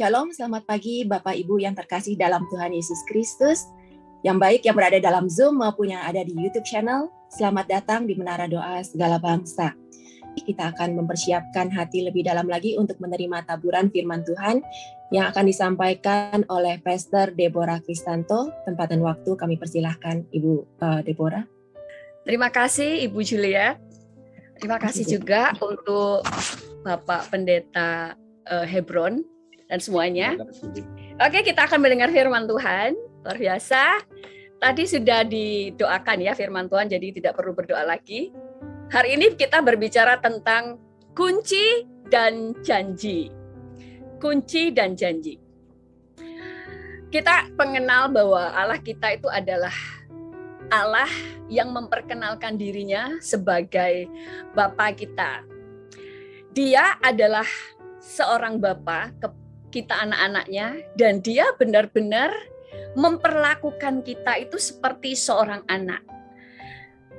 Shalom, selamat pagi Bapak Ibu yang terkasih dalam Tuhan Yesus Kristus, yang baik yang berada dalam Zoom maupun yang ada di YouTube channel. Selamat datang di Menara Doa Segala Bangsa. Kita akan mempersiapkan hati lebih dalam lagi untuk menerima taburan firman Tuhan yang akan disampaikan oleh Pastor Deborah Kristanto. Tempat dan waktu kami persilahkan Ibu Deborah. Terima kasih Ibu Julia. Terima kasih juga untuk Bapak Pendeta Hebron dan semuanya. Oke, kita akan mendengar firman Tuhan. Luar biasa. Tadi sudah didoakan ya firman Tuhan, jadi tidak perlu berdoa lagi. Hari ini kita berbicara tentang kunci dan janji. Kunci dan janji. Kita mengenal bahwa Allah kita itu adalah Allah yang memperkenalkan dirinya sebagai Bapa kita. Dia adalah seorang Bapa kita anak-anaknya, dan dia benar-benar memperlakukan kita itu seperti seorang anak.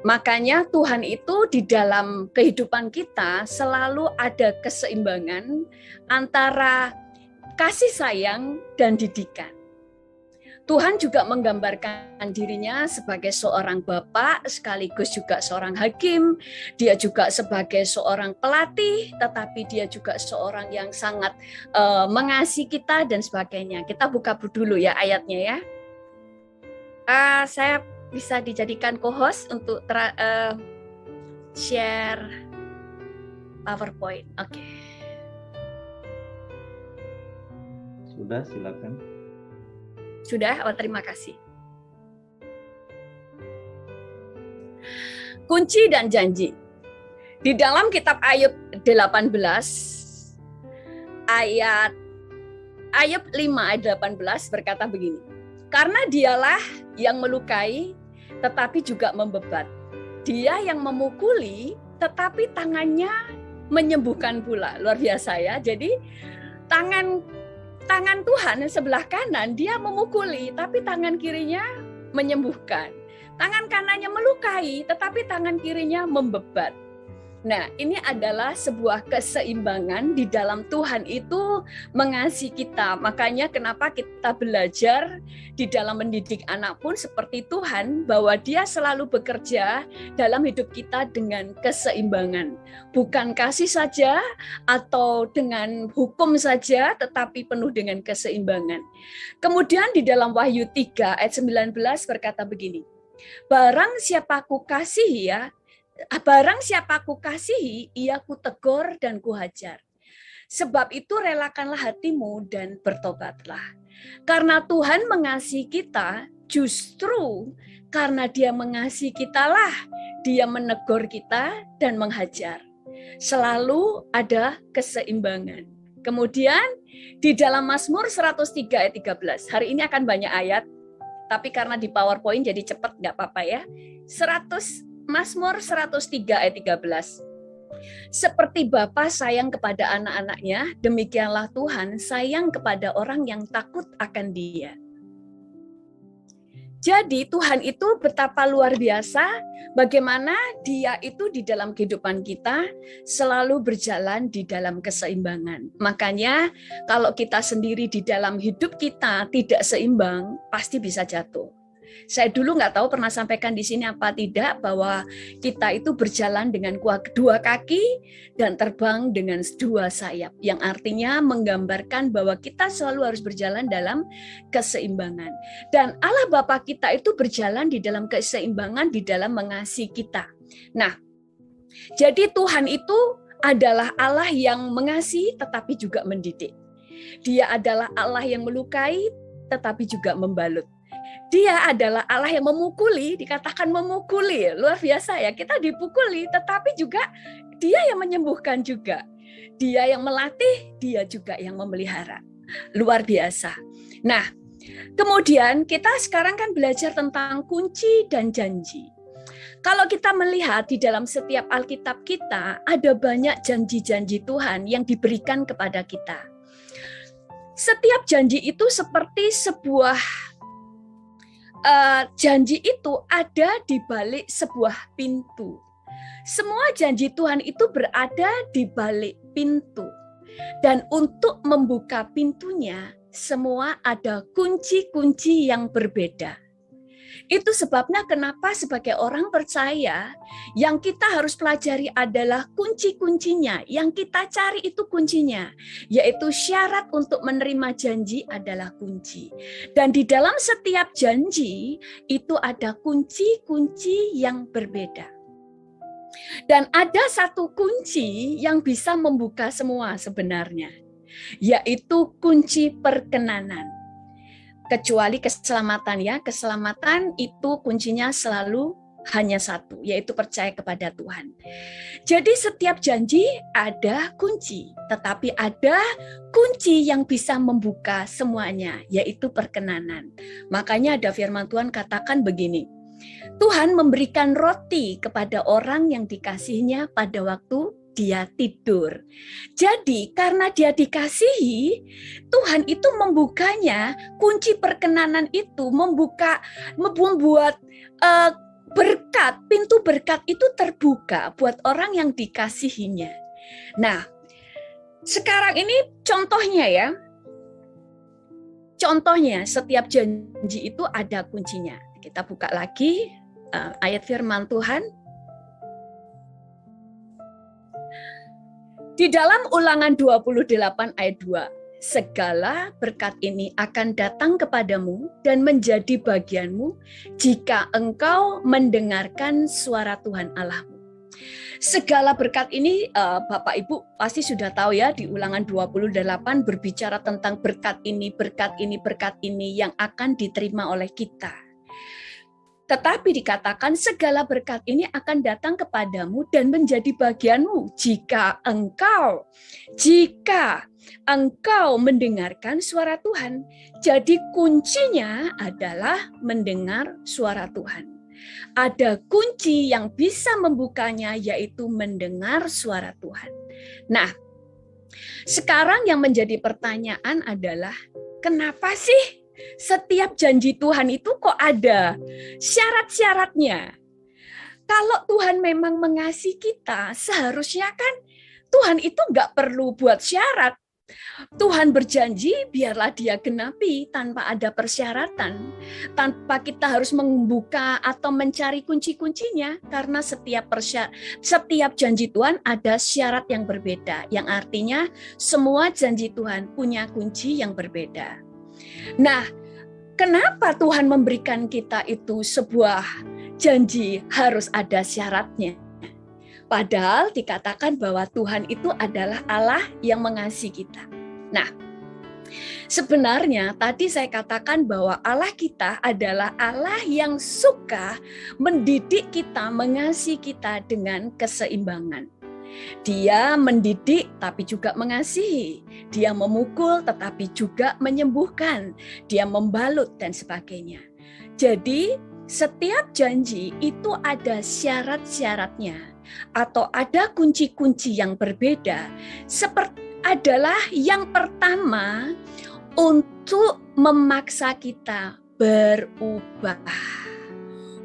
Makanya Tuhan itu di dalam kehidupan kita selalu ada keseimbangan antara kasih sayang dan didikan. Tuhan juga menggambarkan dirinya sebagai seorang bapak, sekaligus juga seorang hakim. Dia juga sebagai seorang pelatih, tetapi dia juga seorang yang sangat mengasihi kita dan sebagainya. Kita buka dulu ya ayatnya ya. Saya bisa dijadikan co-host untuk share PowerPoint. Oke. Sudah, silakan. Sudah? Oh, terima kasih. Kunci dan janji. Di dalam kitab Ayub 18 ayat 5 ayat 18 berkata begini. Karena dialah yang melukai tetapi juga membebat. Dia yang memukuli tetapi tangannya menyembuhkan pula. Luar biasa ya. Jadi tangan Tuhan sebelah kanan dia memukuli, tapi tangan kirinya menyembuhkan. Tangan kanannya melukai, tetapi tangan kirinya membebat. Nah, ini adalah sebuah keseimbangan di dalam Tuhan itu mengasihi kita. Makanya kenapa kita belajar di dalam mendidik anak pun seperti Tuhan, bahwa dia selalu bekerja dalam hidup kita dengan keseimbangan. Bukan kasih saja atau dengan hukum saja, tetapi penuh dengan keseimbangan. Kemudian di dalam Wahyu 3 ayat 19 berkata begini, Barang siapa ku kasihi, ia ku tegur dan ku hajar. Sebab itu relakanlah hatimu dan bertobatlah. Karena Tuhan mengasihi kita, justru karena dia mengasihi kitalah, dia menegur kita dan menghajar. Selalu ada keseimbangan. Kemudian di dalam Mazmur 103 ayat 13, hari ini akan banyak ayat, tapi karena di PowerPoint jadi cepat nggak apa-apa ya. Mazmur 103 ayat 13. Seperti Bapa sayang kepada anak-anaknya, demikianlah Tuhan sayang kepada orang yang takut akan Dia. Jadi Tuhan itu betapa luar biasa, bagaimana Dia itu di dalam kehidupan kita selalu berjalan di dalam keseimbangan. Makanya kalau kita sendiri di dalam hidup kita tidak seimbang, pasti bisa jatuh. Saya dulu nggak tahu pernah sampaikan di sini apa tidak, bahwa kita itu berjalan dengan dua kaki dan terbang dengan dua sayap, yang artinya menggambarkan bahwa kita selalu harus berjalan dalam keseimbangan. Dan Allah Bapa kita itu berjalan di dalam keseimbangan di dalam mengasihi kita. Nah, jadi Tuhan itu adalah Allah yang mengasihi tetapi juga mendidik. Dia adalah Allah yang melukai tetapi juga membalut. Dia adalah Allah yang memukuli, dikatakan memukuli, luar biasa ya, kita dipukuli, tetapi juga Dia yang menyembuhkan juga. Dia yang melatih, Dia juga yang memelihara. Luar biasa. Nah, kemudian kita sekarang kan belajar tentang kunci dan janji. Kalau kita melihat di dalam setiap Alkitab kita, ada banyak janji-janji Tuhan yang diberikan kepada kita. Setiap janji itu seperti sebuah janji itu ada di balik sebuah pintu. Semua janji Tuhan itu berada di balik pintu. Dan untuk membuka pintunya, semua ada kunci-kunci yang berbeda. Itu sebabnya kenapa sebagai orang percaya yang kita harus pelajari adalah kunci-kuncinya. Yang kita cari itu kuncinya, yaitu syarat untuk menerima janji adalah kunci. Dan di dalam setiap janji itu ada kunci-kunci yang berbeda. Dan ada satu kunci yang bisa membuka semua sebenarnya, yaitu kunci perkenanan. Kecuali keselamatan ya, keselamatan itu kuncinya selalu hanya satu, yaitu percaya kepada Tuhan. Jadi setiap janji ada kunci, tetapi ada kunci yang bisa membuka semuanya, yaitu perkenanan. Makanya ada firman Tuhan katakan begini, Tuhan memberikan roti kepada orang yang dikasihinya pada waktu dia tidur. Jadi karena dia dikasihi, Tuhan itu membukanya, kunci perkenanan itu membuat berkat, pintu berkat itu terbuka buat orang yang dikasihinya. Nah, sekarang ini contohnya ya. Contohnya setiap janji itu ada kuncinya. Kita buka lagi ayat firman Tuhan. Di dalam Ulangan 28 ayat 2, segala berkat ini akan datang kepadamu dan menjadi bagianmu jika engkau mendengarkan suara Tuhan Allahmu. Segala berkat ini Bapak Ibu pasti sudah tahu ya, di Ulangan 28 berbicara tentang berkat ini yang akan diterima oleh kita. Tetapi dikatakan segala berkat ini akan datang kepadamu dan menjadi bagianmu jika engkau mendengarkan suara Tuhan. Jadi kuncinya adalah mendengar suara Tuhan. Ada kunci yang bisa membukanya, yaitu mendengar suara Tuhan. Nah, sekarang yang menjadi pertanyaan adalah, kenapa sih setiap janji Tuhan itu kok ada syarat-syaratnya? Kalau Tuhan memang mengasihi kita, seharusnya kan Tuhan itu nggak perlu buat syarat. Tuhan berjanji, biarlah dia genapi tanpa ada persyaratan. Tanpa kita harus membuka atau mencari kunci-kuncinya. Karena setiap janji Tuhan ada syarat yang berbeda. Yang artinya semua janji Tuhan punya kunci yang berbeda. Nah, kenapa Tuhan memberikan kita itu sebuah janji harus ada syaratnya? Padahal dikatakan bahwa Tuhan itu adalah Allah yang mengasihi kita. Nah, sebenarnya tadi saya katakan bahwa Allah kita adalah Allah yang suka mendidik kita, mengasihi kita dengan keseimbangan. Dia mendidik tapi juga mengasihi. Dia memukul tetapi juga menyembuhkan. Dia membalut dan sebagainya. Jadi setiap janji itu ada syarat-syaratnya atau ada kunci-kunci yang berbeda. Seperti adalah yang pertama, untuk memaksa kita berubah.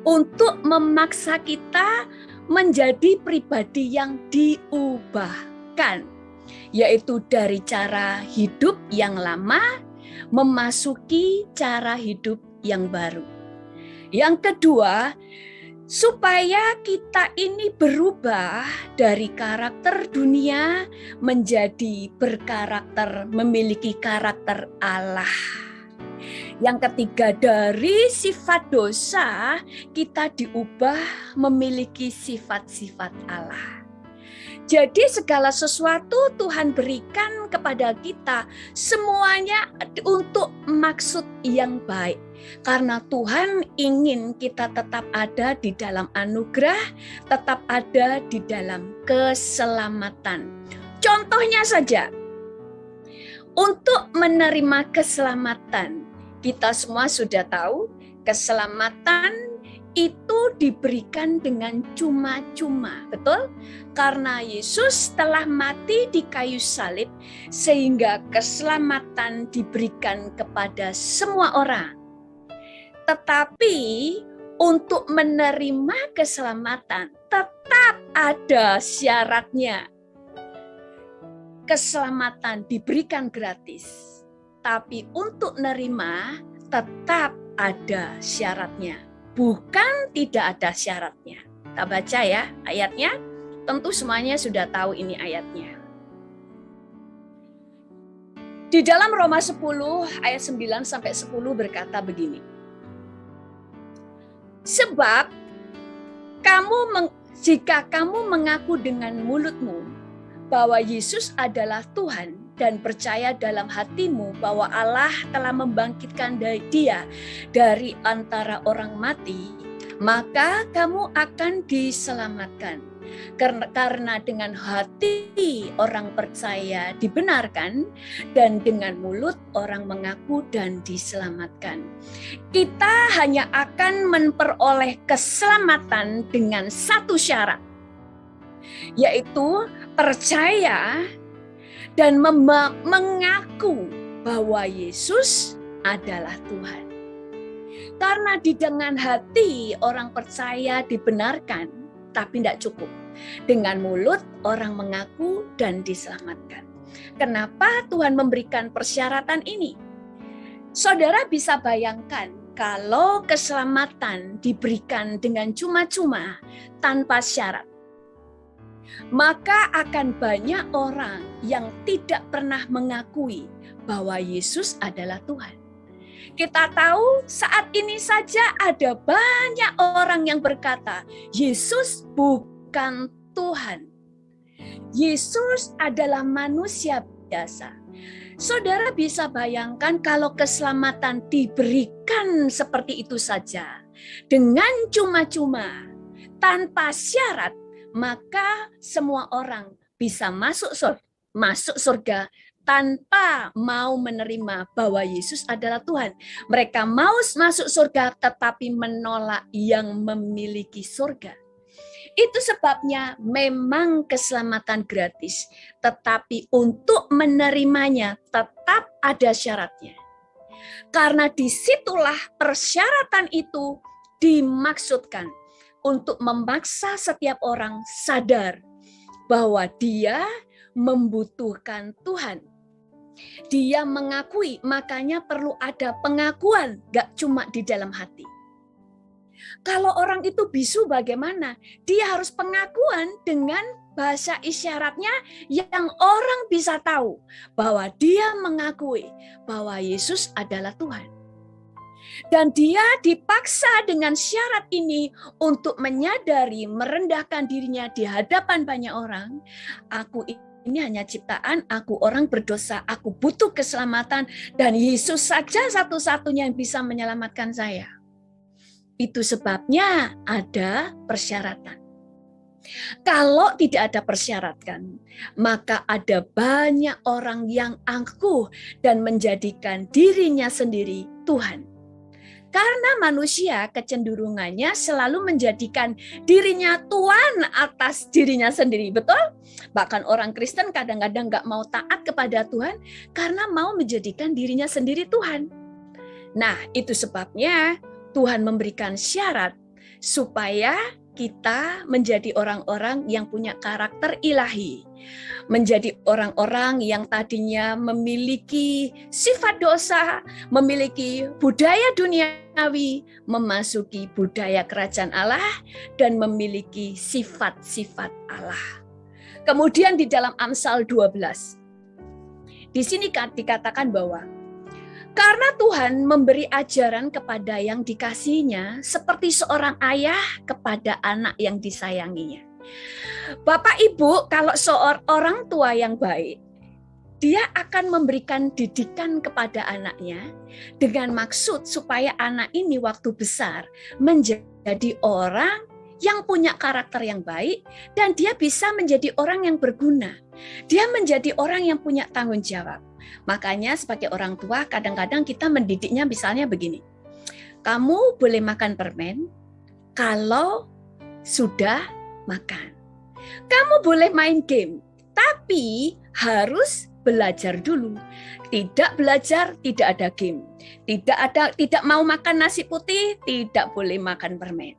Untuk memaksa kita menjadi pribadi yang diubahkan, yaitu dari cara hidup yang lama memasuki cara hidup yang baru. Yang kedua, supaya kita ini berubah dari karakter dunia menjadi memiliki karakter Allah. Yang ketiga, dari sifat dosa kita diubah memiliki sifat-sifat Allah. Jadi segala sesuatu Tuhan berikan kepada kita semuanya untuk maksud yang baik. Karena Tuhan ingin kita tetap ada di dalam anugerah, tetap ada di dalam keselamatan. Contohnya saja, untuk menerima keselamatan, kita semua sudah tahu keselamatan itu diberikan dengan cuma-cuma, betul? Karena Yesus telah mati di kayu salib, sehingga keselamatan diberikan kepada semua orang. Tetapi untuk menerima keselamatan tetap ada syaratnya. keselamatan diberikan gratis, tapi untuk nerima tetap ada syaratnya. Bukan tidak ada syaratnya. Kita baca ya ayatnya. Tentu semuanya sudah tahu ini ayatnya. Di dalam Roma 10 ayat 9 sampai 10 berkata begini. Sebab jika kamu mengaku dengan mulutmu bahwa Yesus adalah Tuhan dan percaya dalam hatimu bahwa Allah telah membangkitkan Dia dari antara orang mati, maka kamu akan diselamatkan. Karena dengan hati orang percaya dibenarkan dan dengan mulut orang mengaku dan diselamatkan. Kita hanya akan memperoleh keselamatan dengan satu syarat, yaitu percaya dan mengaku bahwa Yesus adalah Tuhan. Karena dengan hati orang percaya dibenarkan, tapi tidak cukup. Dengan mulut orang mengaku dan diselamatkan. Kenapa Tuhan memberikan persyaratan ini? Saudara bisa bayangkan kalau keselamatan diberikan dengan cuma-cuma tanpa syarat, maka akan banyak orang yang tidak pernah mengakui bahwa Yesus adalah Tuhan. Kita tahu saat ini saja ada banyak orang yang berkata, Yesus bukan Tuhan. Yesus adalah manusia biasa. Saudara bisa bayangkan kalau keselamatan diberikan seperti itu saja, dengan cuma-cuma, tanpa syarat, maka semua orang bisa masuk surga tanpa mau menerima bahwa Yesus adalah Tuhan. Mereka mau masuk surga tetapi menolak yang memiliki surga. Itu sebabnya memang keselamatan gratis, tetapi untuk menerimanya tetap ada syaratnya. Karena disitulah persyaratan itu dimaksudkan untuk memaksa setiap orang sadar bahwa dia membutuhkan Tuhan. Dia mengakui, makanya perlu ada pengakuan, gak cuma di dalam hati. Kalau orang itu bisu bagaimana? Dia harus pengakuan dengan bahasa isyaratnya yang orang bisa tahu bahwa dia mengakui bahwa Yesus adalah Tuhan. Dan dia dipaksa dengan syarat ini untuk menyadari, merendahkan dirinya di hadapan banyak orang. Aku ini hanya ciptaan, aku orang berdosa, aku butuh keselamatan, dan Yesus saja satu-satunya yang bisa menyelamatkan saya. Itu sebabnya ada persyaratan. Kalau tidak ada persyaratan, maka ada banyak orang yang angkuh dan menjadikan dirinya sendiri Tuhan. Karena manusia kecenderungannya selalu menjadikan dirinya Tuhan atas dirinya sendiri, betul? Bahkan orang Kristen kadang-kadang gak mau taat kepada Tuhan karena mau menjadikan dirinya sendiri Tuhan. Nah, itu sebabnya Tuhan memberikan syarat supaya kita menjadi orang-orang yang punya karakter ilahi. Menjadi orang-orang yang tadinya memiliki sifat dosa, memiliki budaya duniawi, memasuki budaya kerajaan Allah, dan memiliki sifat-sifat Allah. Kemudian di dalam Amsal 12, di sini dikatakan bahwa karena Tuhan memberi ajaran kepada yang dikasihinya seperti seorang ayah kepada anak yang disayanginya. Bapak Ibu, kalau seorang tua yang baik, dia akan memberikan didikan kepada anaknya dengan maksud supaya anak ini waktu besar menjadi orang yang punya karakter yang baik dan dia bisa menjadi orang yang berguna. Dia menjadi orang yang punya tanggung jawab. Makanya sebagai orang tua kadang-kadang kita mendidiknya misalnya begini. Kamu boleh makan permen kalau sudah makan. Kamu boleh main game, tapi harus belajar dulu. Tidak belajar, tidak ada game. Tidak mau makan nasi putih, tidak boleh makan permen.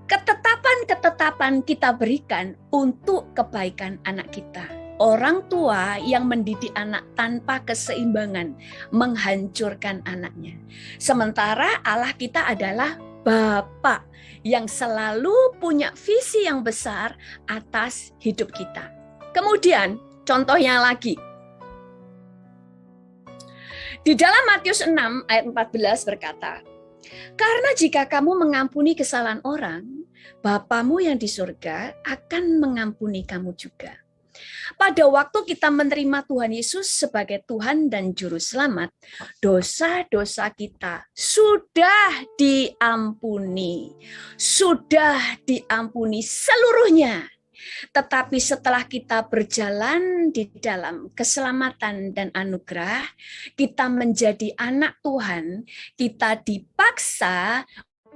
Ketetapan-ketetapan kita berikan untuk kebaikan anak kita. Orang tua yang mendidik anak tanpa keseimbangan menghancurkan anaknya. Sementara Allah kita adalah Bapa yang selalu punya visi yang besar atas hidup kita. Kemudian contohnya lagi. Di dalam Matius 6 ayat 14 berkata, "Karena jika kamu mengampuni kesalahan orang, Bapamu yang di surga akan mengampuni kamu juga." Pada waktu kita menerima Tuhan Yesus sebagai Tuhan dan Juru Selamat, dosa-dosa kita sudah diampuni. Sudah diampuni seluruhnya. Tetapi setelah kita berjalan di dalam keselamatan dan anugerah, kita menjadi anak Tuhan, kita dipaksa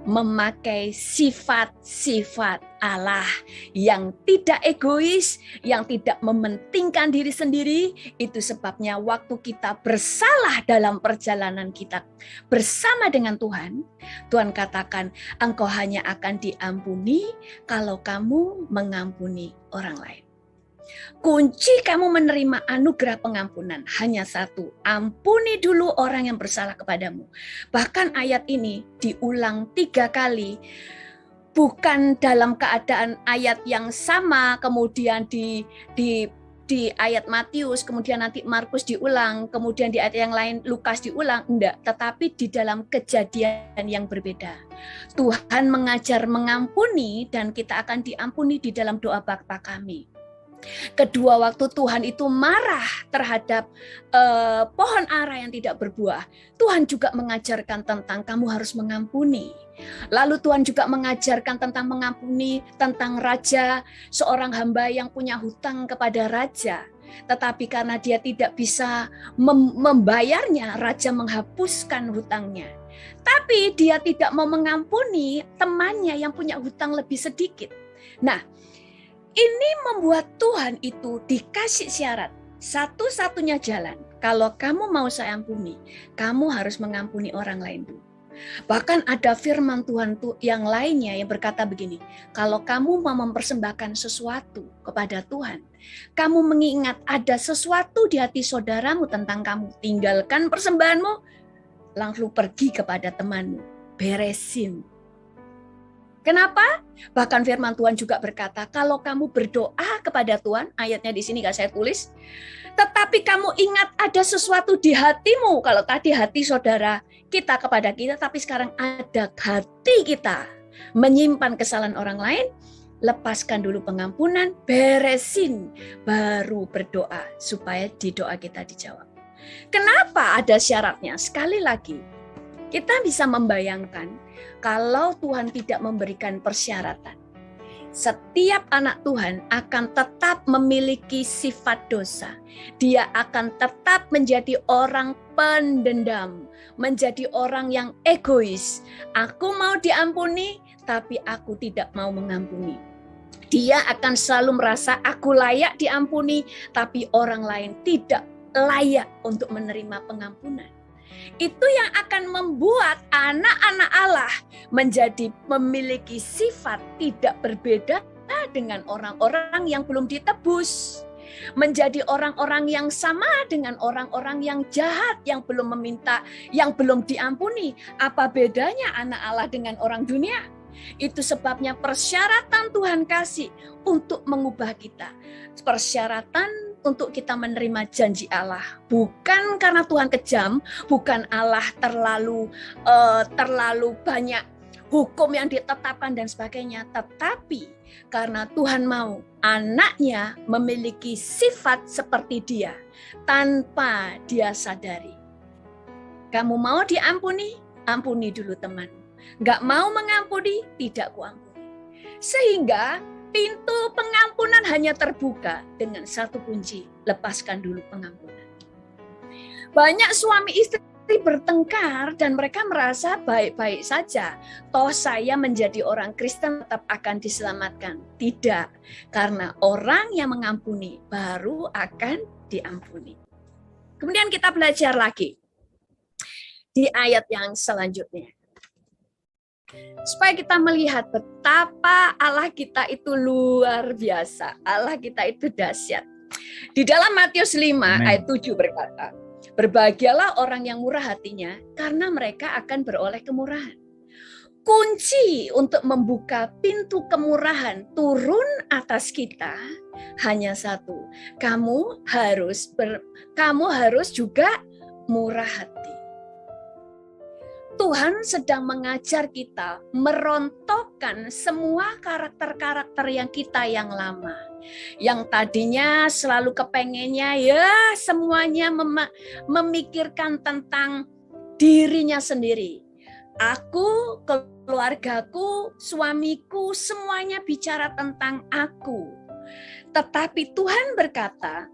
memakai sifat-sifat Allah yang tidak egois, yang tidak mementingkan diri sendiri. Itu sebabnya waktu kita bersalah dalam perjalanan kita bersama dengan Tuhan, Tuhan katakan, engkau hanya akan diampuni kalau kamu mengampuni orang lain. Kunci kamu menerima anugerah pengampunan hanya satu, ampuni dulu orang yang bersalah kepadamu. Bahkan ayat ini diulang 3 kali, bukan dalam keadaan ayat yang sama, kemudian di ayat Matius, kemudian nanti Markus diulang, kemudian di ayat yang lain Lukas diulang, enggak, tetapi di dalam kejadian yang berbeda. Tuhan mengajar mengampuni dan kita akan diampuni di dalam doa Bapa kami. Kedua, waktu Tuhan itu marah terhadap pohon ara yang tidak berbuah, Tuhan juga mengajarkan tentang kamu harus mengampuni. Lalu Tuhan juga mengajarkan tentang mengampuni, tentang raja, seorang hamba yang punya hutang kepada raja. Tetapi karena dia tidak bisa membayarnya, raja menghapuskan hutangnya. Tapi dia tidak mau mengampuni temannya yang punya hutang lebih sedikit. Nah, ini membuat Tuhan itu dikasih syarat. Satu-satunya jalan, kalau kamu mau saya ampuni, kamu harus mengampuni orang lain dulu. Bahkan ada firman Tuhan yang lainnya yang berkata begini, kalau kamu mau mempersembahkan sesuatu kepada Tuhan, kamu mengingat ada sesuatu di hati saudaramu tentang kamu, tinggalkan persembahanmu, langsung pergi kepada temanmu, beresin. Kenapa? Bahkan firman Tuhan juga berkata, kalau kamu berdoa kepada Tuhan, ayatnya di sini gak saya tulis, tetapi kamu ingat ada sesuatu di hatimu. Kalau tadi hati saudara kita kepada kita, tapi sekarang ada hati kita menyimpan kesalahan orang lain, lepaskan dulu pengampunan, beresin, baru berdoa supaya di doa kita dijawab. Kenapa ada syaratnya? Sekali lagi, kita bisa membayangkan kalau Tuhan tidak memberikan persyaratan, setiap anak Tuhan akan tetap memiliki sifat dosa. Dia akan tetap menjadi orang pendendam, menjadi orang yang egois. Aku mau diampuni, tapi aku tidak mau mengampuni. Dia akan selalu merasa aku layak diampuni, tapi orang lain tidak layak untuk menerima pengampunan. Itu yang akan membuat anak-anak Allah menjadi memiliki sifat tidak berbeda dengan orang-orang yang belum ditebus. Menjadi orang-orang yang sama dengan orang-orang yang jahat, yang belum meminta, yang belum diampuni. Apa bedanya anak Allah dengan orang dunia? Itu sebabnya persyaratan Tuhan kasih untuk mengubah kita. Persyaratan untuk kita menerima janji Allah. Bukan karena Tuhan kejam, bukan Allah terlalu banyak hukum yang ditetapkan dan sebagainya. Tetapi karena Tuhan mau anaknya memiliki sifat seperti dia tanpa dia sadari. Kamu mau diampuni? Ampuni dulu temanmu. Nggak mau mengampuni, tidak kuampuni. Sehingga pintu pengampunan hanya terbuka dengan satu kunci, lepaskan dulu pengampunan. Banyak suami istri bertengkar dan mereka merasa baik-baik saja. Toh saya menjadi orang Kristen tetap akan diselamatkan. Tidak, karena orang yang mengampuni baru akan diampuni. Kemudian kita belajar lagi di ayat yang selanjutnya. Supaya kita melihat betapa Allah kita itu luar biasa. Allah kita itu dahsyat. Di dalam Matius 5 Amen. ayat 7 berkata, berbahagialah orang yang murah hatinya, karena mereka akan beroleh kemurahan. Kunci untuk membuka pintu kemurahan turun atas kita hanya satu. Kamu harus juga murah hati. Tuhan sedang mengajar kita merontokkan semua karakter-karakter yang lama. Yang tadinya selalu kepengennya ya semuanya memikirkan tentang dirinya sendiri. Aku, keluargaku, suamiku, semuanya bicara tentang aku. Tetapi Tuhan berkata,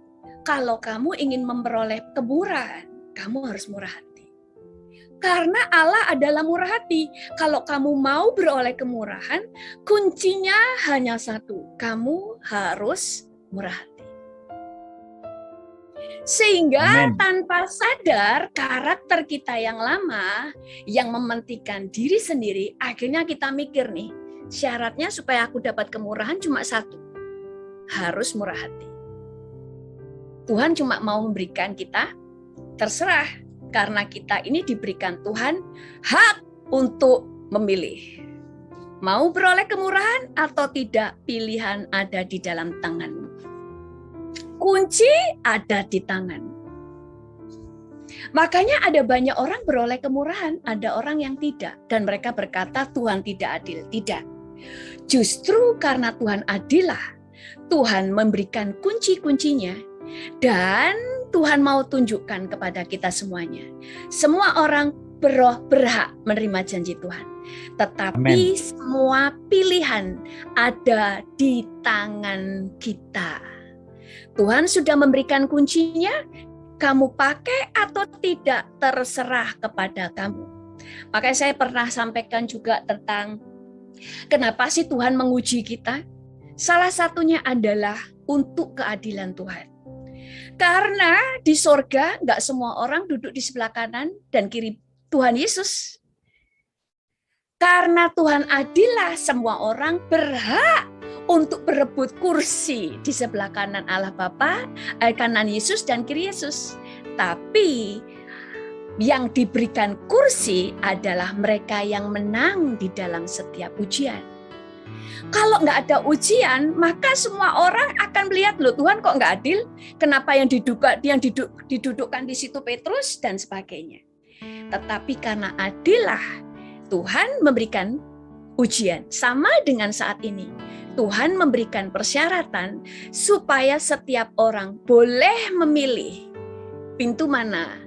kalau kamu ingin memperoleh kemurahan, kamu harus murah hati. Karena Allah adalah murah hati. Kalau kamu mau beroleh kemurahan, kuncinya hanya satu. Kamu harus murah hati. Sehingga Amen. tanpa sadar karakter kita yang lama, yang mementingkan diri sendiri, akhirnya kita mikir nih, syaratnya supaya aku dapat kemurahan cuma satu. Harus murah hati. Tuhan cuma mau memberikan kita, terserah. Karena kita ini diberikan Tuhan hak untuk memilih. Mau beroleh kemurahan atau tidak, pilihan ada di dalam tanganmu. Kunci ada di tangan. Makanya ada banyak orang beroleh kemurahan, ada orang yang tidak. Dan mereka berkata Tuhan tidak adil. Tidak. Justru karena Tuhan adillah, Tuhan memberikan kunci-kuncinya. Dan Tuhan mau tunjukkan kepada kita semuanya. Semua orang berhak menerima janji Tuhan. Tetapi semua pilihan ada di tangan kita. Tuhan sudah memberikan kuncinya, kamu pakai atau tidak terserah kepada kamu. Makanya saya pernah sampaikan juga tentang kenapa sih Tuhan menguji kita? Salah satunya adalah untuk keadilan Tuhan. Karena di sorga nggak semua orang duduk di sebelah kanan dan kiri Tuhan Yesus. Karena Tuhan adillah, semua orang berhak untuk berebut kursi di sebelah kanan Allah Bapa, kanan Yesus dan kiri Yesus. Tapi yang diberikan kursi adalah mereka yang menang di dalam setiap ujian. Kalau nggak ada ujian, maka semua orang akan melihat, loh Tuhan kok nggak adil? Kenapa yang didudukkan di situ Petrus dan sebagainya. Tetapi karena adillah, Tuhan memberikan ujian. Sama dengan saat ini. Tuhan memberikan persyaratan supaya setiap orang boleh memilih pintu mana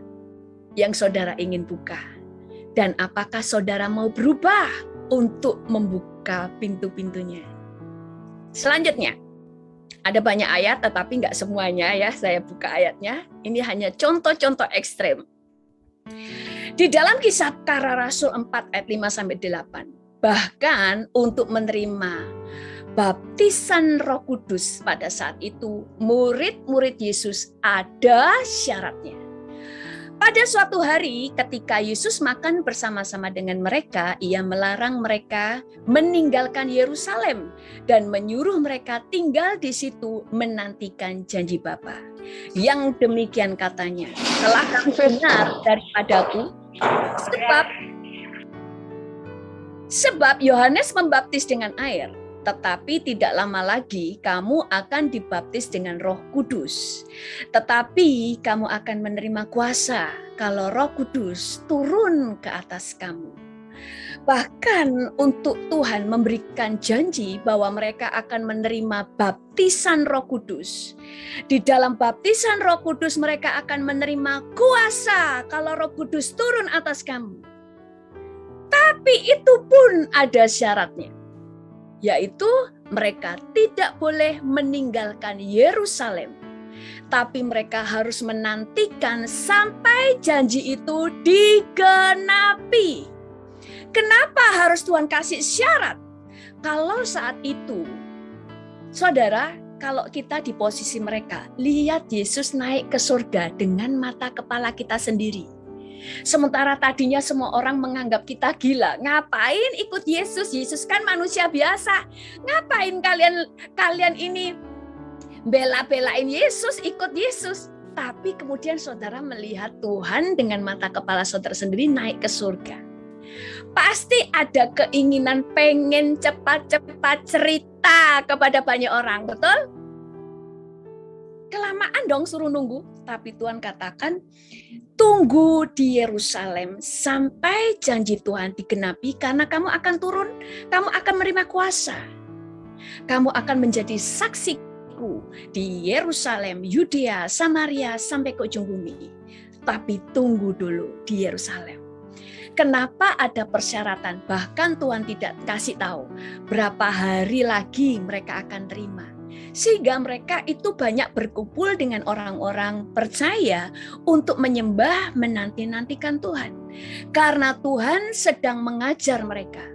yang saudara ingin buka. Dan apakah saudara mau berubah untuk membuka pintu-pintunya. Selanjutnya, ada banyak ayat tetapi nggak semuanya ya saya buka ayatnya. Ini hanya contoh-contoh ekstrem. Di dalam Kisah Para Rasul 4 ayat 5-8, bahkan untuk menerima baptisan Roh Kudus pada saat itu, murid-murid Yesus ada syaratnya. Pada suatu hari ketika Yesus makan bersama-sama dengan mereka, ia melarang mereka meninggalkan Yerusalem dan menyuruh mereka tinggal di situ menantikan janji Bapa. Yang demikian katanya, telah kamu dengar daripadaku, sebab Yohanes membaptis dengan air. Tetapi tidak lama lagi kamu akan dibaptis dengan Roh Kudus. Tetapi kamu akan menerima kuasa kalau Roh Kudus turun ke atas kamu. Bahkan untuk Tuhan memberikan janji bahwa mereka akan menerima baptisan Roh Kudus. Di dalam baptisan Roh Kudus mereka akan menerima kuasa kalau Roh Kudus turun atas kamu. Tapi itu pun ada syaratnya. Yaitu mereka tidak boleh meninggalkan Yerusalem. Tapi mereka harus menantikan sampai janji itu digenapi. Kenapa harus Tuhan kasih syarat? Kalau saat itu, saudara, kalau kita di posisi mereka, lihat Yesus naik ke surga dengan mata kepala kita sendiri. Sementara tadinya semua orang menganggap kita gila. Ngapain ikut Yesus? Yesus kan manusia biasa. Ngapain kalian ini bela-belain Yesus, ikut Yesus. Tapi kemudian saudara melihat Tuhan dengan mata kepala saudara sendiri naik ke surga. Pasti ada keinginan pengen cepat-cepat cerita kepada banyak orang, betul? Kelamaan dong suruh nunggu. Tapi Tuhan katakan, tunggu di Yerusalem sampai janji Tuhan digenapi, karena kamu akan turun, kamu akan menerima kuasa. Kamu akan menjadi saksi di Yerusalem, Yudea, Samaria, sampai ke ujung bumi. Tapi tunggu dulu di Yerusalem. Kenapa ada persyaratan? Bahkan Tuhan tidak kasih tahu berapa hari lagi mereka akan terima. Sehingga mereka itu banyak berkumpul dengan orang-orang percaya untuk menyembah, menanti-nantikan Tuhan. Karena Tuhan sedang mengajar mereka.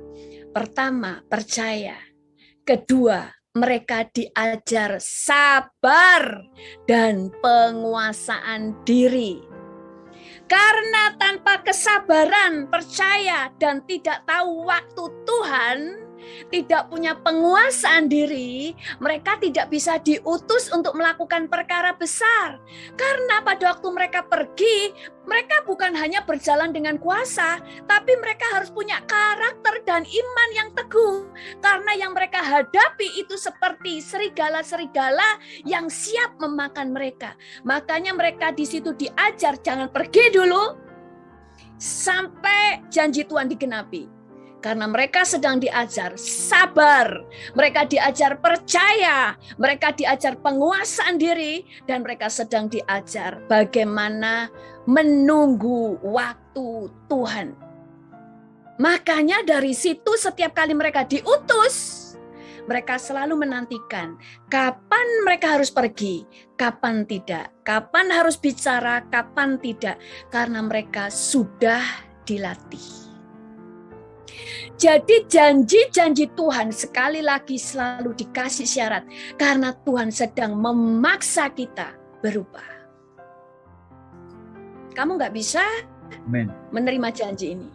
Pertama, percaya. Kedua, mereka diajar sabar dan penguasaan diri. Karena tanpa kesabaran, percaya, dan tidak tahu waktu Tuhan, tidak punya penguasaan diri, mereka tidak bisa diutus untuk melakukan perkara besar. Karena pada waktu mereka pergi, mereka bukan hanya berjalan dengan kuasa, tapi mereka harus punya karakter dan iman yang teguh. Karena yang mereka hadapi itu seperti serigala-serigala yang siap memakan mereka. Makanya mereka di situ diajar jangan pergi dulu sampai janji Tuhan digenapi. Karena mereka sedang diajar sabar, mereka diajar percaya, mereka diajar penguasaan diri, dan mereka sedang diajar bagaimana menunggu waktu Tuhan. Makanya dari situ setiap kali mereka diutus, mereka selalu menantikan kapan mereka harus pergi, kapan tidak, kapan harus bicara, kapan tidak, karena mereka sudah dilatih. Jadi janji-janji Tuhan sekali lagi selalu dikasih syarat karena Tuhan sedang memaksa kita berubah. Kamu nggak bisa menerima janji ini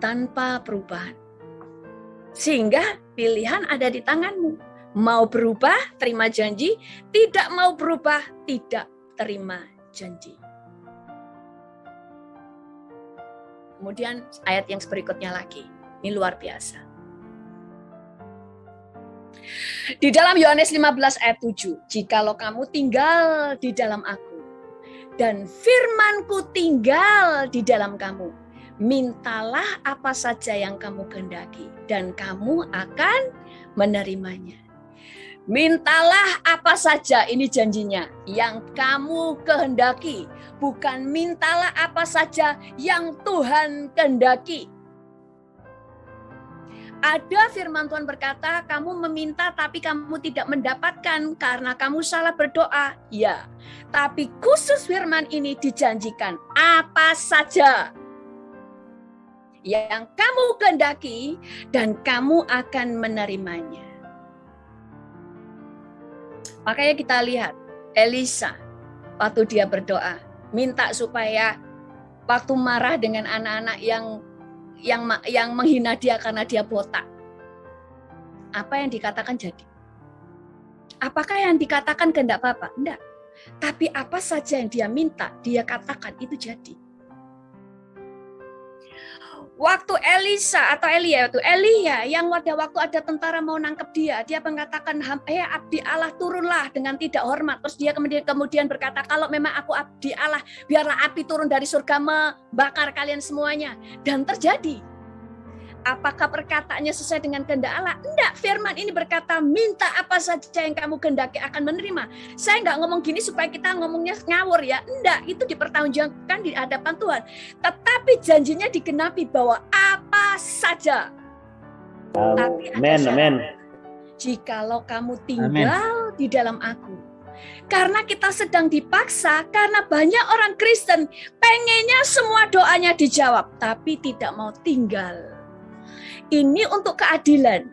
tanpa perubahan. Sehingga pilihan ada di tanganmu. Mau berubah, terima janji. Tidak mau berubah, tidak terima janji. Kemudian ayat yang berikutnya lagi. Ini luar biasa. Di dalam Yohanes 15 ayat 7, jikalau kamu tinggal di dalam aku, dan firman-Ku tinggal di dalam kamu, mintalah apa saja yang kamu kehendaki, dan kamu akan menerimanya. Mintalah apa saja, ini janjinya, yang kamu kehendaki, bukan mintalah apa saja yang Tuhan kehendaki. Ada firman Tuhan berkata, kamu meminta tapi kamu tidak mendapatkan karena kamu salah berdoa. Ya, tapi khusus firman ini dijanjikan apa saja yang kamu kehendaki dan kamu akan menerimanya. Makanya kita lihat Elisa waktu dia berdoa, minta supaya waktu marah dengan anak-anak yang menghina dia karena dia botak. Apa yang dikatakan jadi? Apakah yang dikatakan kehendak Bapa? Enggak. Tapi apa saja yang dia minta, dia katakan itu jadi. Waktu Elisa atau Elia yang pada waktu ada tentara mau nangkep dia mengatakan, abdi Allah turunlah dengan tidak hormat. Terus dia kemudian berkata, kalau memang aku abdi Allah, biarlah api turun dari surga membakar kalian semuanya. Dan terjadi. Apakah perkataannya sesuai dengan kehendak Allah? Enggak, firman ini berkata, minta apa saja yang kamu kehendaki akan menerima. Saya enggak ngomong gini supaya kita ngomongnya ngawur ya. Enggak, itu dipertanggungjawabkan di hadapan Tuhan. Tetapi janjinya digenapi bahwa apa saja. Tapi ada syarat. Jikalau kamu tinggal di dalam aku. Karena kita sedang dipaksa, karena banyak orang Kristen pengennya semua doanya dijawab, tapi tidak mau tinggal. Ini untuk keadilan.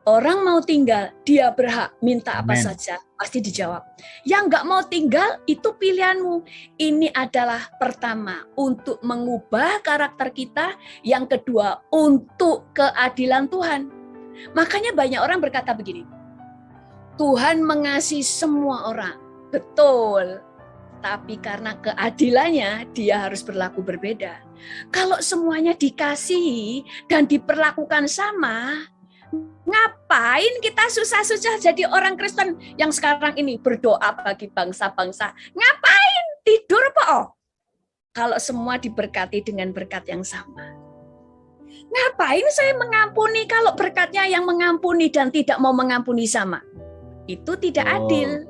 Orang mau tinggal, dia berhak minta apa saja, pasti dijawab. Yang nggak mau tinggal, itu pilihanmu. Ini adalah pertama, untuk mengubah karakter kita. Yang kedua, untuk keadilan Tuhan. Makanya banyak orang berkata begini, Tuhan mengasihi semua orang. Betul. Tapi karena keadilannya, dia harus berlaku berbeda. Kalau semuanya dikasihi dan diperlakukan sama, ngapain kita susah-susah jadi orang Kristen yang sekarang ini berdoa bagi bangsa-bangsa? Ngapain tidur apa? Oh, kalau semua diberkati dengan berkat yang sama. Ngapain saya mengampuni kalau berkatnya yang mengampuni dan tidak mau mengampuni sama? Itu tidak adil.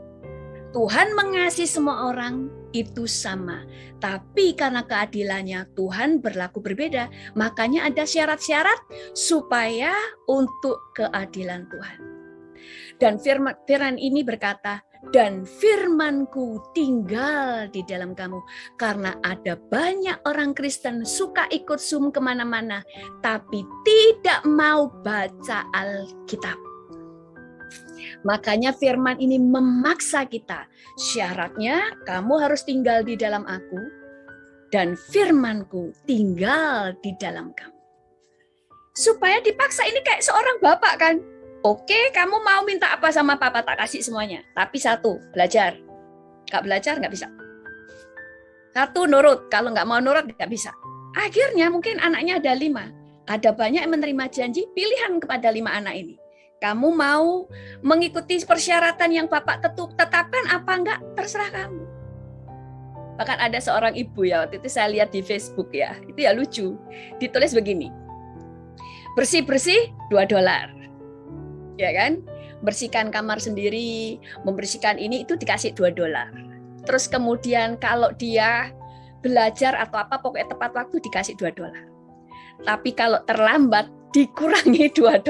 Tuhan mengasihi semua orang itu sama. Tapi karena keadilannya Tuhan berlaku berbeda. Makanya ada syarat-syarat supaya untuk keadilan Tuhan. Dan firman ini berkata, dan firmanku tinggal di dalam kamu. Karena ada banyak orang Kristen suka ikut Zoom kemana-mana, tapi tidak mau baca Alkitab. Makanya firman ini memaksa kita. Syaratnya kamu harus tinggal di dalam aku dan firmanku tinggal di dalam kamu. Supaya dipaksa ini kayak seorang bapak kan. Oke, kamu mau minta apa sama papa, tak kasih semuanya. Tapi satu, belajar. Gak belajar gak bisa. Satu, nurut. Kalau gak mau nurut gak bisa. Akhirnya mungkin anaknya ada 5. Ada banyak yang menerima janji, pilihan kepada 5 anak ini. Kamu mau mengikuti persyaratan yang Bapak tetapkan apa enggak? Terserah kamu. Bahkan ada seorang ibu ya, waktu itu saya lihat di Facebook ya, itu ya lucu. Ditulis begini, bersih-bersih $2. Ya kan? Bersihkan kamar sendiri, membersihkan ini itu dikasih $2. Terus kemudian kalau dia belajar atau apa, pokoknya tepat waktu dikasih $2. Tapi kalau terlambat dikurangi $2.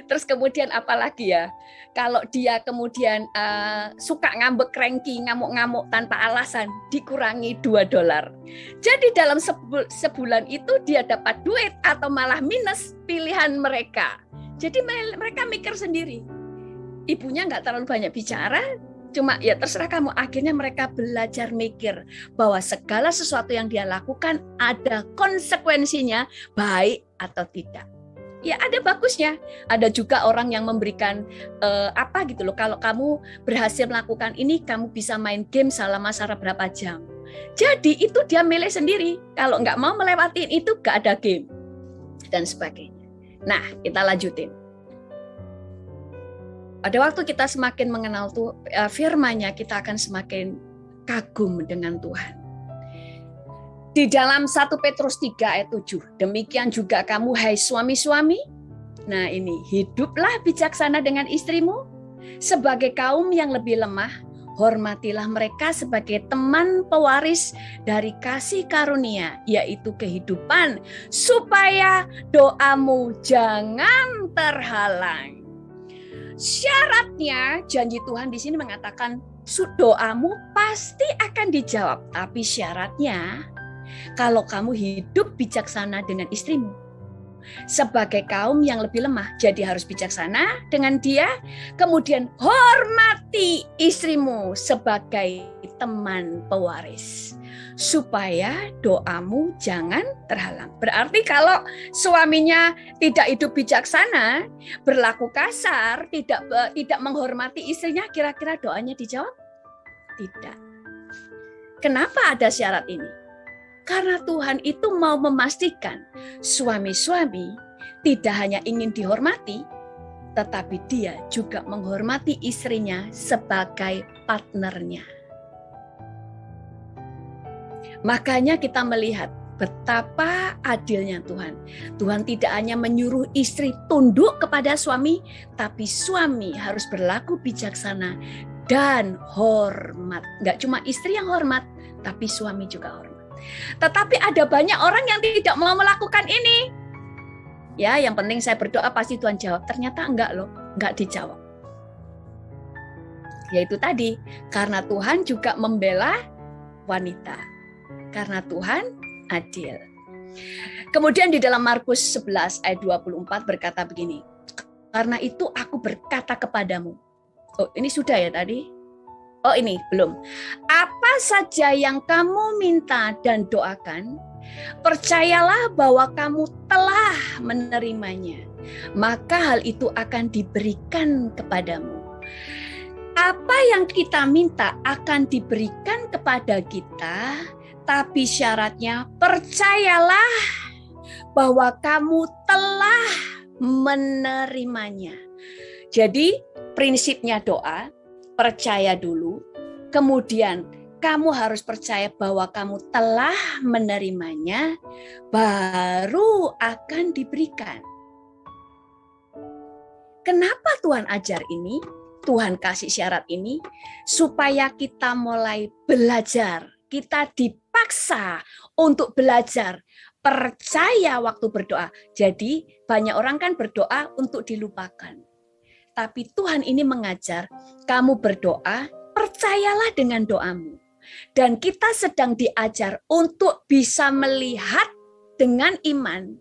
Terus kemudian apalagi ya, kalau dia kemudian suka ngambek, cranky, ngamuk-ngamuk tanpa alasan, dikurangi $2. Jadi dalam sebulan itu dia dapat duit atau malah minus, pilihan mereka. Jadi mereka mikir sendiri. Ibunya nggak terlalu banyak bicara, cuma ya terserah kamu. Akhirnya mereka belajar mikir bahwa segala sesuatu yang dia lakukan ada konsekuensinya, baik atau tidak. Ya ada bagusnya. Ada juga orang yang memberikan apa gitu loh. Kalau kamu berhasil melakukan ini, kamu bisa main game selama berapa jam. Jadi itu dia milih sendiri. Kalau nggak mau melewatin itu, nggak ada game dan sebagainya. Nah, kita lanjutin. Pada waktu kita semakin mengenal firman-Nya, kita akan semakin kagum dengan Tuhan. Di dalam 1 Petrus 3 ayat 7, demikian juga kamu hai suami-suami. Nah ini, hiduplah bijaksana dengan istrimu. Sebagai kaum yang lebih lemah, hormatilah mereka sebagai teman pewaris dari kasih karunia, yaitu kehidupan, supaya doamu jangan terhalang. Syaratnya, janji Tuhan di sini mengatakan, doamu pasti akan dijawab. Tapi syaratnya, kalau kamu hidup bijaksana dengan istrimu. Sebagai kaum yang lebih lemah, jadi harus bijaksana dengan dia. Kemudian hormati istrimu sebagai teman pewaris. Supaya doamu jangan terhalang. Berarti kalau suaminya tidak hidup bijaksana, berlaku kasar, tidak menghormati istrinya, kira-kira doanya dijawab? Tidak. Kenapa ada syarat ini? Karena Tuhan itu mau memastikan suami-suami tidak hanya ingin dihormati, tetapi dia juga menghormati istrinya sebagai partnernya. Makanya kita melihat betapa adilnya Tuhan. Tuhan tidak hanya menyuruh istri tunduk kepada suami, tapi suami harus berlaku bijaksana dan hormat. Enggak cuma istri yang hormat, tapi suami juga hormat. Tetapi ada banyak orang yang tidak mau melakukan ini. Ya, yang penting saya berdoa pasti Tuhan jawab. Ternyata enggak loh, enggak dijawab. Yaitu tadi, karena Tuhan juga membela wanita. Karena Tuhan adil. Kemudian di dalam Markus 11 ayat 24 berkata begini. Karena itu aku berkata kepadamu. Oh, ini sudah ya tadi? Oh ini belum. Apa saja yang kamu minta dan doakan, percayalah bahwa kamu telah menerimanya, maka hal itu akan diberikan kepadamu. Apa yang kita minta akan diberikan kepada kita, tapi syaratnya percayalah bahwa kamu telah menerimanya. Jadi prinsipnya doa, percaya dulu, kemudian kamu harus percaya bahwa kamu telah menerimanya, baru akan diberikan. Kenapa Tuhan ajar ini? Tuhan kasih syarat ini supaya kita mulai belajar. Kita dipaksa untuk belajar, percaya waktu berdoa. Jadi banyak orang kan berdoa untuk dilupakan. Tapi Tuhan ini mengajar, kamu berdoa, percayalah dengan doamu. Dan kita sedang diajar untuk bisa melihat dengan iman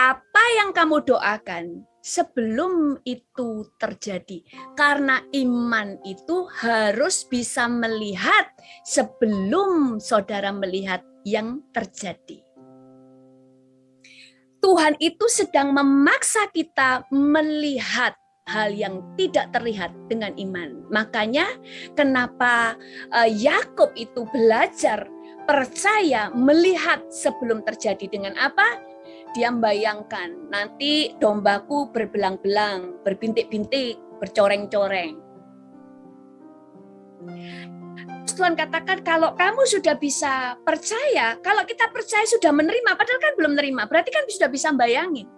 apa yang kamu doakan sebelum itu terjadi. Karena iman itu harus bisa melihat sebelum saudara melihat yang terjadi. Tuhan itu sedang memaksa kita melihat hal yang tidak terlihat dengan iman. Makanya kenapa Yakub itu belajar percaya melihat sebelum terjadi dengan apa? Dia membayangkan nanti dombaku berbelang-belang, berbintik-bintik, bercoreng-coreng. Tuhan katakan kalau kamu sudah bisa percaya, kalau kita percaya sudah menerima, padahal kan belum menerima, berarti kan sudah bisa bayangin.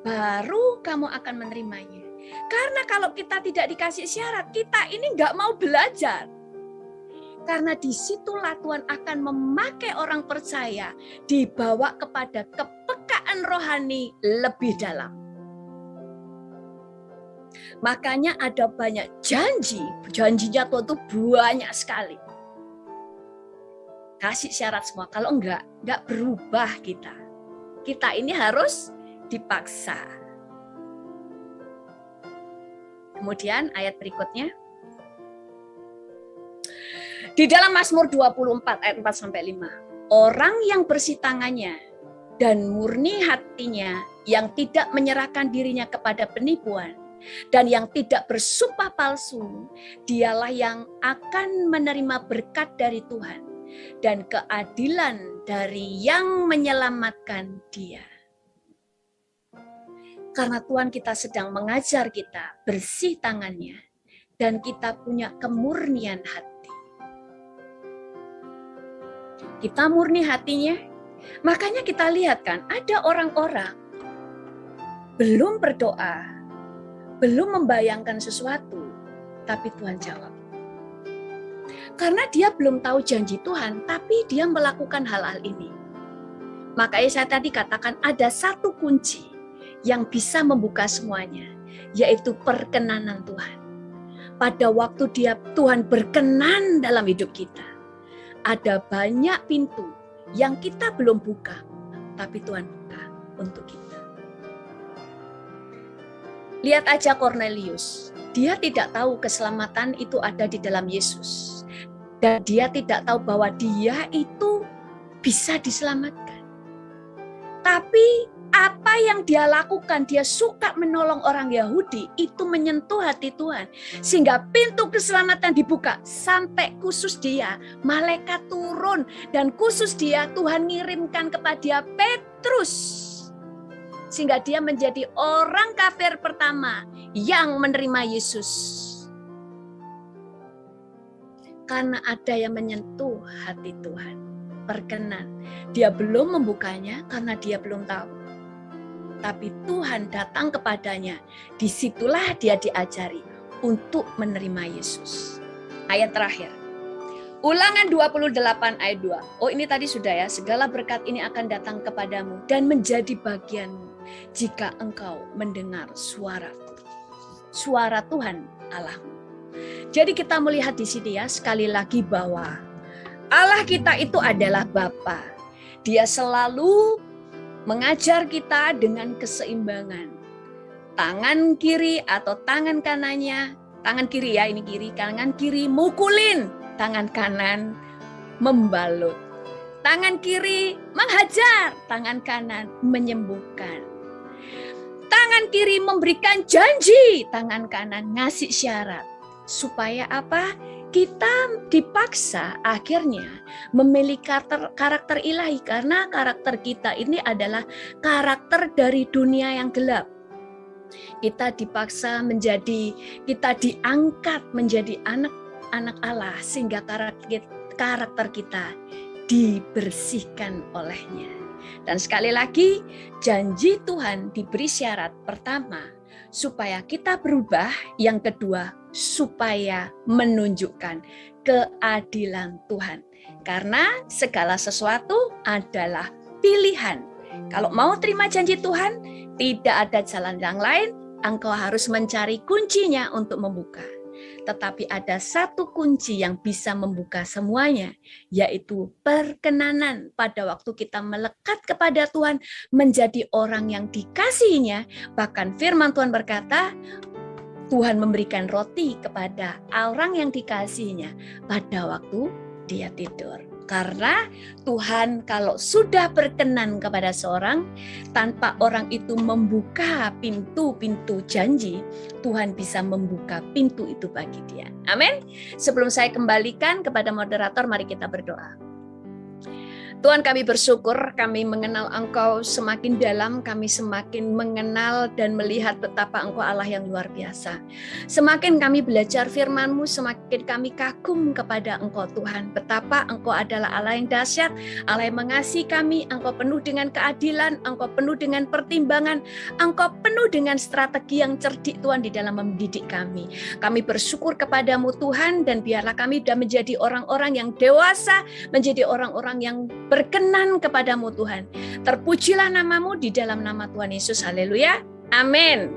Baru kamu akan menerimanya. Karena kalau kita tidak dikasih syarat, kita ini nggak mau belajar. Karena disitulah Tuhan akan memakai orang percaya, dibawa kepada kepekaan rohani lebih dalam. Makanya ada banyak janjinya Tuhan itu banyak sekali. Kasih syarat semua, kalau enggak berubah kita. Kita ini harus dipaksa. Kemudian ayat berikutnya. Di dalam Mazmur 24 ayat 4-5. Orang yang bersih tangannya dan murni hatinya, yang tidak menyerahkan dirinya kepada penipuan dan yang tidak bersumpah palsu, dialah yang akan menerima berkat dari Tuhan dan keadilan dari yang menyelamatkan dia. Karena Tuhan kita sedang mengajar kita bersih tangannya dan kita punya kemurnian hati. Kita murni hatinya, makanya kita lihat kan ada orang-orang belum berdoa, belum membayangkan sesuatu, tapi Tuhan jawab. Karena dia belum tahu janji Tuhan, tapi dia melakukan hal-hal ini. Makanya saya tadi katakan ada satu kunci yang bisa membuka semuanya, yaitu perkenanan Tuhan. Pada waktu Tuhan berkenan dalam hidup kita, ada banyak pintu yang kita belum buka, tapi Tuhan buka untuk kita. Lihat aja Cornelius, dia tidak tahu keselamatan itu ada di dalam Yesus. Dan dia tidak tahu bahwa dia itu bisa diselamatkan. Tapi apa yang dia lakukan, dia suka menolong orang Yahudi, itu menyentuh hati Tuhan. Sehingga pintu keselamatan dibuka sampai khusus dia, malaikat turun. Dan khusus dia Tuhan ngirimkan kepada dia Petrus. Sehingga dia menjadi orang kafir pertama yang menerima Yesus. Karena ada yang menyentuh hati Tuhan, berkenan. Dia belum membukanya karena dia belum tahu. Tapi Tuhan datang kepadanya, disitulah dia diajari untuk menerima Yesus. Ayat terakhir, Ulangan 28 ayat 2. Oh ini tadi sudah ya, segala berkat ini akan datang kepadamu dan menjadi bagianmu jika engkau mendengar suaraku. Suara Tuhan Allahmu. Jadi kita melihat di sini ya, sekali lagi bahwa Allah kita itu adalah Bapa. Dia selalu mengajar kita dengan keseimbangan. Tangan kiri atau tangan kanannya, tangan kiri ya, ini kiri, tangan kiri mukulin, tangan kanan membalut. Tangan kiri menghajar, tangan kanan menyembuhkan. Tangan kiri memberikan janji, tangan kanan ngasih syarat. Supaya apa? Kita dipaksa akhirnya memiliki karakter ilahi, karena karakter kita ini adalah karakter dari dunia yang gelap. Kita dipaksa kita diangkat menjadi anak Allah, sehingga karakter kita dibersihkan olehnya. Dan sekali lagi, janji Tuhan diberi syarat pertama, supaya kita berubah. Yang kedua, supaya menunjukkan keadilan Tuhan. Karena segala sesuatu adalah pilihan. Kalau mau terima janji Tuhan, tidak ada jalan yang lain, engkau harus mencari kuncinya untuk membuka. Tetapi ada satu kunci yang bisa membuka semuanya, yaitu perkenanan. Pada waktu kita melekat kepada Tuhan, menjadi orang yang dikasihinya. Bahkan firman Tuhan berkata, Tuhan memberikan roti kepada orang yang dikasihinya pada waktu dia tidur. Karena Tuhan kalau sudah berkenan kepada seorang, tanpa orang itu membuka pintu-pintu janji, Tuhan bisa membuka pintu itu bagi dia. Amin. Sebelum saya kembalikan kepada moderator, mari kita berdoa. Tuhan, kami bersyukur, kami mengenal Engkau semakin dalam, kami semakin mengenal dan melihat betapa Engkau Allah yang luar biasa. Semakin kami belajar firman-Mu, semakin kami kagum kepada Engkau Tuhan. Betapa Engkau adalah Allah yang dahsyat, Allah yang mengasihi kami, Engkau penuh dengan keadilan, Engkau penuh dengan pertimbangan, Engkau penuh dengan strategi yang cerdik Tuhan di dalam mendidik kami. Kami bersyukur kepadamu Tuhan, dan biarlah kami sudah menjadi orang-orang yang dewasa, menjadi orang-orang yang berkenan kepadamu Tuhan. Terpujilah namamu di dalam nama Tuhan Yesus. Haleluya. Amin.